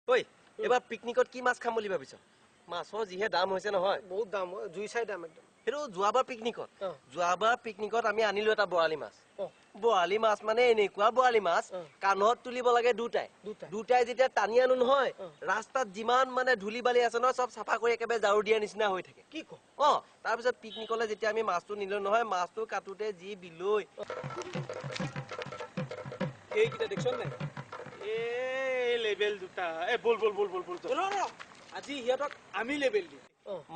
ঐ এবাৰ পিকনিকত কি মাছ খাম বুলি ভাবিছ মাছৰ যিহে দাম হৈছে নহয় বহুত দাম জুই চাই দাম একদম হেটো যোৱাবাৰ পিকনিকত আমি আনিলো এটা বৰালি মাছ বৰালি মাছ মানে এনেকুৱা বৰালি মাছ কাণত তুলিব লাগে দুটাই যেতিয়া টানি আনো নহয় ৰাস্তাত যিমান মানে ধুলি বালি আছে নহয় সব চাফা কৰি একেবাৰে জাৰু দিয়া নিচিনা হৈ থাকে কি ক তাৰপিছত পিকনিকলে যেতিয়া আমি মাছটো নিলো নহয় মাছটো কাটোতে যি বিলৈ এইকিটা দেখছ নাই লেভেল দুটা বল আজি হিয়াতক আমি লেভেল দি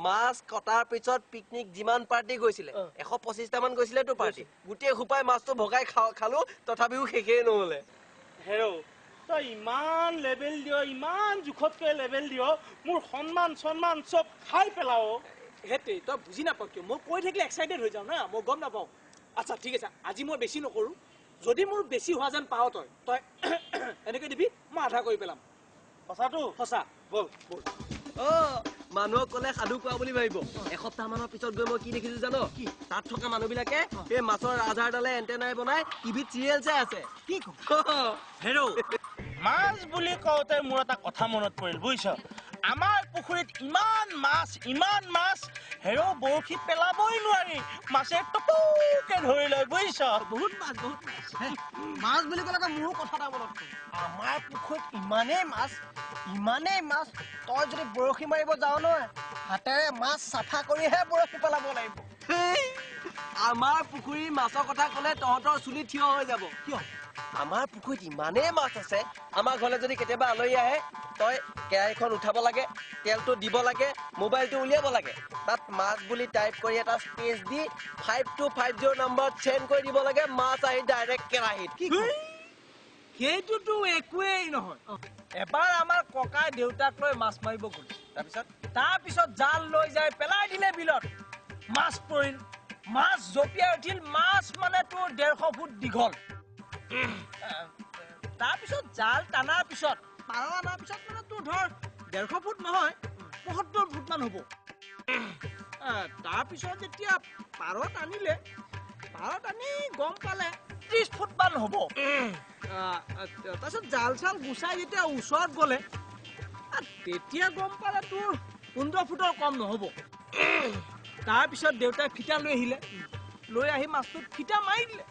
মাছ কটাৰ পিছত পিকনিক যিমান পাৰ্টি গৈছিলে 125টা মান গৈছিলে তো পাৰ্টি গোটেই খুপাই মাছটো ভগাই খালো তথাপিও শেষেই নহলে হেৰো তই ইমান লেভেল দিও ইমান জুখতকৈ লেভেল দিও মোৰ সন্মান সব খাই পেলাও হেতে তই বুজি নাপাও কিয় মই কৈ থাকিলে এক্সাইটেড হৈ যাও না মই গম নাপাও আচ্ছা ঠিক আছে আজি মই বেছি নকৰো যদি মোৰ বেছি হোৱা যেন পাও তই এনেকৈ দিবি মই আধা কৰি পেলাম সঁচাটো সঁচা বল মানুহক কলে সাধু কোৱা বুলি ভাবিব এসপ্তাহ মানৰ পিছত গৈ মই কি দেখিছো জানো কি তাত থকা মানুহবিলাকে এই মাছৰ আধাৰডালে এণ্টেনাই বনাই টিভিত চিৰিয়েল চাই আছে কি ক হেৰো মাছ বুলি কওঁতে মোৰ এটা কথা মনত পৰিল বুজিছ আমাৰ পুখুৰীত ইমান মাছ হেৰো বৰশী পেলাবই নোৱাৰি মাছে টপুকে ধৰি লয় বুজিছ বহুত মাছ মাছ বুলি ক'লে মোৰো কথা এটা মনত আমাৰ পুখুৰীত ইমানেই মাছ তই যদি বৰশী মাৰিব যাও নহয় হাতেৰে মাছ চাফা কৰিহে বৰশী পেলাব লাগিব আমাৰ পুখুৰীৰ মাছৰ কথা ক'লে তহঁতৰ চুলি থিয় হৈ যাব কিয় আমাৰ পুখুৰীত ইমানেই মাছ আছে আমাৰ ঘৰলৈ যদি কেতিয়াবা আলহী আহে তই কেৰাহীখন উঠাব লাগে তেলটো দিব লাগে মোবাইলটো উলিয়াব লাগে তাত মাছ বুলি টাইপ কৰি এটা স্পেচ দি 5250 নম্বৰত চেণ্ড কৰি দিব লাগে মাছ আহি ডাইৰেক্ট কেৰাহীত সেইটোতো একোৱেই নহয় এবাৰ আমাৰ ককাই দেউতাক লৈ মাছ মাৰিব গ'ল তাৰপিছত জাল লৈ যায় পেলাই দিলে বিলত মাছ পৰিল মাছ জপিয়াই উঠিল মাছ মানে তোৰ 150 ফুট দীঘল তাৰপিছত জাল টানাৰ পিছত পাৰ অনাৰ পিছত মানে তোৰ ধৰ 150 ফুট নহয় 75 ফুট মান হ'ব তাৰপিছত যেতিয়া পাৰত আনি গম পালে 30 ফুট মান হ'ব তাৰপিছত জাল চাল গুচাই যেতিয়া ওচৰত গ'লে তেতিয়া গম পালে তোৰ 15 ফুটৰ কম নহ'ব তাৰপিছত দেউতাই ফিটা লৈ আহিলে লৈ আহি মাছটোত ফিটা মাৰি দিলে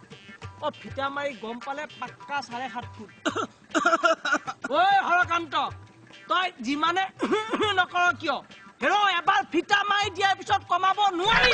ফিটা মাৰি গম পালে পাক্কা 7.5 ফুট ঐ হৰকান্ত তই যিমানে নকৰ কিয় হেৰো এবাৰ ফিটা মাৰি দিয়াৰ পিছত কমাব নোৱাৰি